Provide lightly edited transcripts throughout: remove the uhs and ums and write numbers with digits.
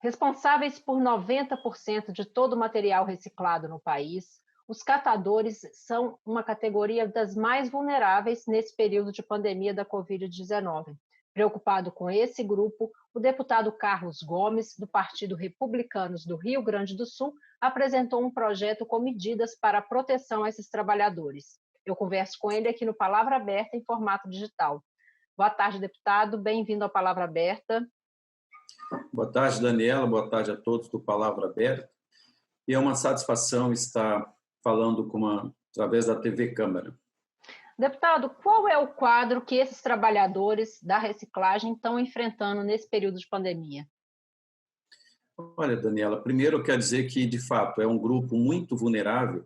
Responsáveis por 90% de todo o material reciclado no país, os catadores são uma categoria das mais vulneráveis nesse período de pandemia da Covid-19. Preocupado com esse grupo, o deputado Carlos Gomes, do Partido Republicanos do Rio Grande do Sul, apresentou um projeto com medidas para a proteção a esses trabalhadores. Eu converso com ele aqui no Palavra Aberta, em formato digital. Boa tarde, deputado. Bem-vindo ao Palavra Aberta. Boa tarde, Daniela. Boa tarde a todos do Palavra Aberta. E é uma satisfação estar falando através da TV Câmara. Deputado, qual é o quadro que esses trabalhadores da reciclagem estão enfrentando nesse período de pandemia? Olha, Daniela, primeiro eu quero dizer que, de fato, é um grupo muito vulnerável,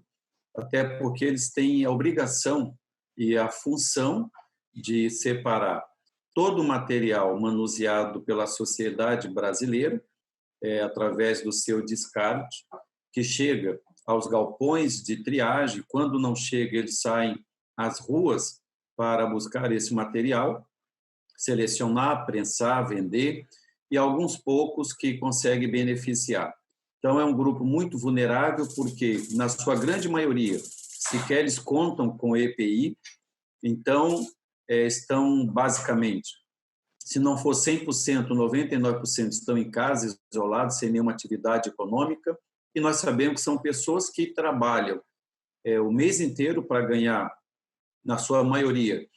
até porque eles têm a obrigação e a função de separar todo o material manuseado pela sociedade brasileira, através do seu descarte, que chega aos galpões de triagem. Quando não chega, eles saem às ruas para buscar esse material, selecionar, prensar, vender, e alguns poucos que conseguem beneficiar. Então, é um grupo muito vulnerável, porque, na sua grande maioria, sequer eles contam com EPI, então, estão basicamente, se não for 100%, 99% estão em casa, isolados, sem nenhuma atividade econômica, e nós sabemos que são pessoas que trabalham o mês inteiro para ganhar, na sua maioria,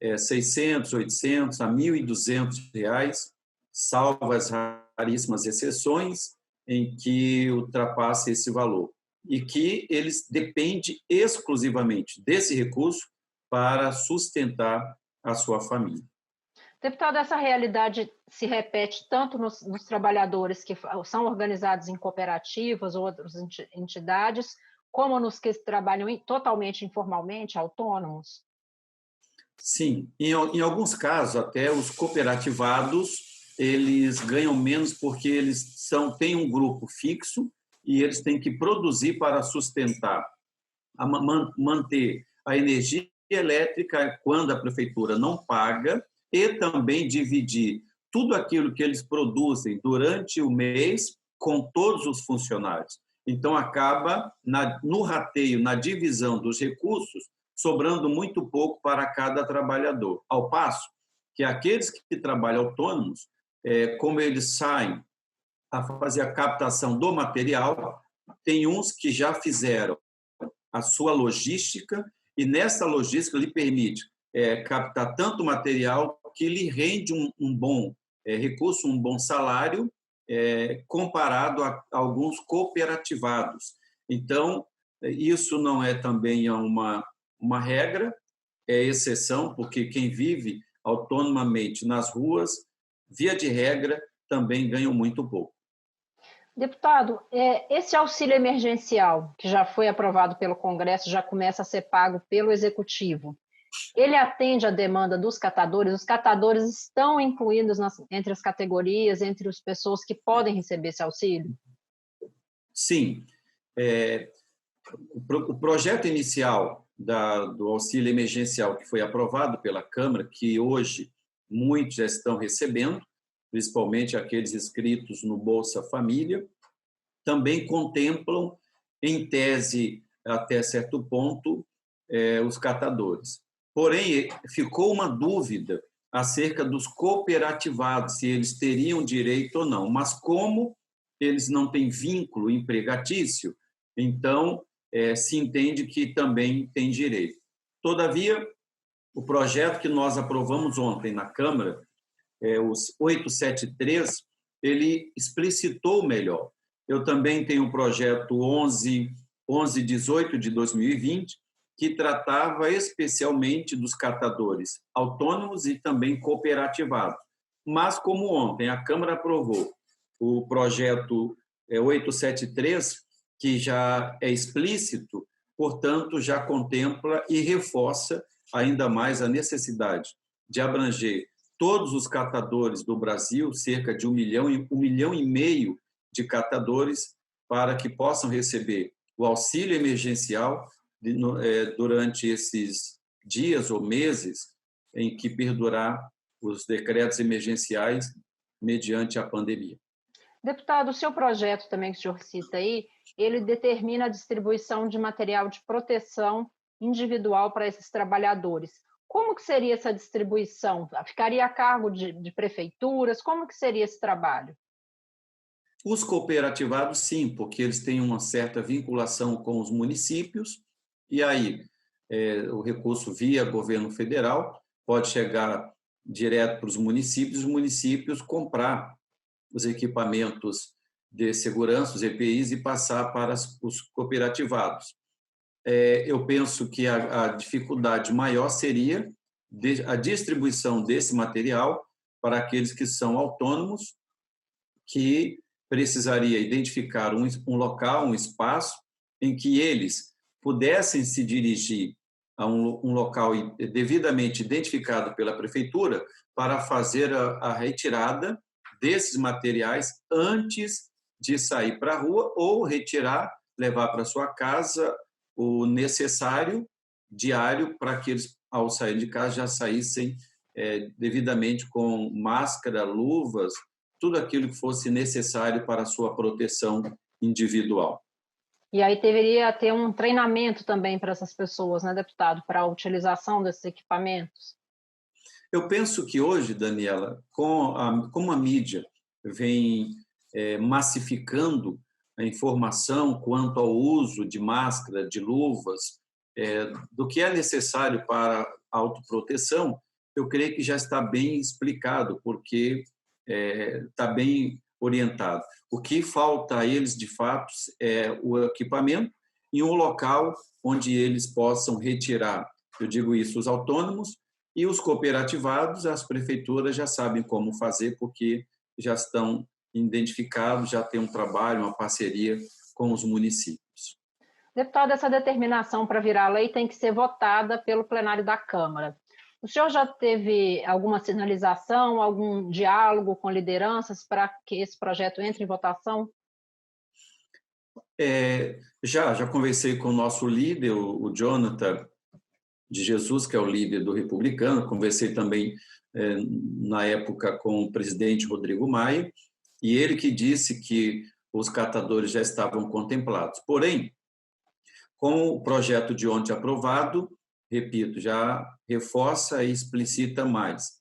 600, 800 a R$ 1.200, salvo as raríssimas exceções em que ultrapassa esse valor, e que eles dependem exclusivamente desse recurso para sustentar a sua família. Deputado, essa realidade se repete tanto nos trabalhadores que são organizados em cooperativas ou outras entidades, como nos que trabalham totalmente informalmente, autônomos? Sim, em alguns casos, até os cooperativados, eles ganham menos porque eles têm um grupo fixo e eles têm que produzir para sustentar, manter a energia elétrica quando a prefeitura não paga, e também dividir tudo aquilo que eles produzem durante o mês com todos os funcionários. Então, acaba, no rateio, na divisão dos recursos, sobrando muito pouco para cada trabalhador. Ao passo que aqueles que trabalham autônomos, como eles saem a fazer a captação do material, tem uns que já fizeram a sua logística, e nessa logística lhe permite captar tanto material que lhe rende um bom recurso, um bom salário, comparado a alguns cooperativados. Então, isso não é também uma regra, é exceção, porque quem vive autonomamente nas ruas, via de regra, também ganha muito pouco. Deputado, esse auxílio emergencial, que já foi aprovado pelo Congresso, já começa a ser pago pelo Executivo, ele atende à demanda dos catadores? Os catadores estão incluídos entre as categorias, entre as pessoas que podem receber esse auxílio? Sim. O projeto inicial do auxílio emergencial que foi aprovado pela Câmara, que hoje muitos já estão recebendo, principalmente aqueles inscritos no Bolsa Família, também contemplam, em tese, até certo ponto, os catadores. Porém, ficou uma dúvida acerca dos cooperativados, se eles teriam direito ou não. Mas como eles não têm vínculo empregatício, então se entende que também tem direito. Todavia, o projeto que nós aprovamos ontem na Câmara, os 873, ele explicitou melhor. Eu também tenho um projeto 1118 de 2020, que tratava especialmente dos catadores autônomos e também cooperativados. Mas, como ontem a Câmara aprovou o projeto 873, que já é explícito, portanto, já contempla e reforça ainda mais a necessidade de abranger todos os catadores do Brasil, cerca de 1,5 milhão de catadores, para que possam receber o auxílio emergencial durante esses dias ou meses em que perdurar os decretos emergenciais mediante a pandemia. Deputado, o seu projeto também que o senhor cita aí, ele determina a distribuição de material de proteção individual para esses trabalhadores. Como que seria essa distribuição? Ficaria a cargo de prefeituras? Como que seria esse trabalho? Os cooperativados, sim, porque eles têm uma certa vinculação com os municípios, e aí o recurso via governo federal pode chegar direto para os municípios comprar os equipamentos de segurança, os EPIs, e passar para os cooperativados. Eu penso que a dificuldade maior seria a distribuição desse material para aqueles que são autônomos, que precisaria identificar um local, um espaço, em que eles pudessem se dirigir a um local devidamente identificado pela prefeitura para fazer a retirada desses materiais antes de sair para a rua, ou retirar, levar para sua casa o necessário diário para que eles, ao sair de casa, já saíssem devidamente com máscara, luvas, tudo aquilo que fosse necessário para a sua proteção individual. E aí deveria ter um treinamento também para essas pessoas, né, deputado, para a utilização desses equipamentos? Eu penso que hoje, Daniela, como a mídia vem massificando a informação quanto ao uso de máscara, de luvas, do que é necessário para a autoproteção, eu creio que já está bem explicado, porque está bem orientado. O que falta a eles, de fato, é o equipamento e um local onde eles possam retirar, eu digo isso, os autônomos, e os cooperativados, as prefeituras já sabem como fazer, porque já estão identificados, já tem um trabalho, uma parceria com os municípios. Deputado, essa determinação para virar lei tem que ser votada pelo plenário da Câmara. O senhor já teve alguma sinalização, algum diálogo com lideranças para que esse projeto entre em votação? Já conversei com o nosso líder, o Jonathan de Jesus, que é o líder do Republicano. Conversei também, na época, com o presidente Rodrigo Maia, e ele que disse que os catadores já estavam contemplados. Porém, com o projeto de ontem aprovado, repito, já reforça e explicita mais.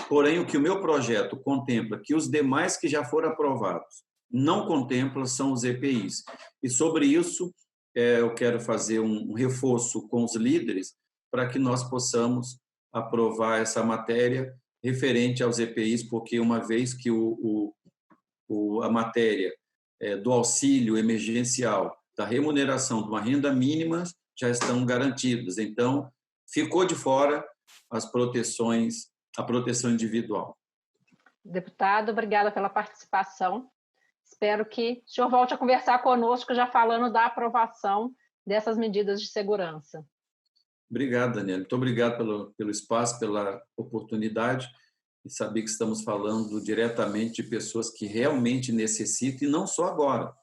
Porém, o que o meu projeto contempla, que os demais que já foram aprovados não contemplam, são os EPIs. E sobre isso, eu quero fazer um reforço com os líderes para que nós possamos aprovar essa matéria referente aos EPIs, porque uma vez que a matéria do auxílio emergencial, da remuneração de uma renda mínima, já estão garantidas. Então, ficou de fora as proteções, a proteção individual. Deputado, obrigada pela participação. Espero que o senhor volte a conversar conosco, já falando da aprovação dessas medidas de segurança. Obrigado, Daniela. Muito obrigado pelo espaço, pela oportunidade, e saber que estamos falando diretamente de pessoas que realmente necessitam, e não só agora,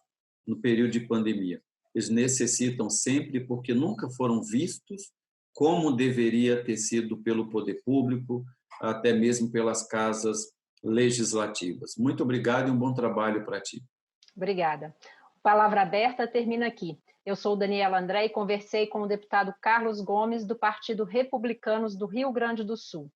no período de pandemia. Eles necessitam sempre, porque nunca foram vistos como deveria ter sido pelo poder público, até mesmo pelas casas legislativas. Muito obrigado e um bom trabalho para ti. Obrigada. Palavra Aberta termina aqui. Eu sou Daniela André e conversei com o deputado Carlos Gomes, do Partido Republicanos do Rio Grande do Sul.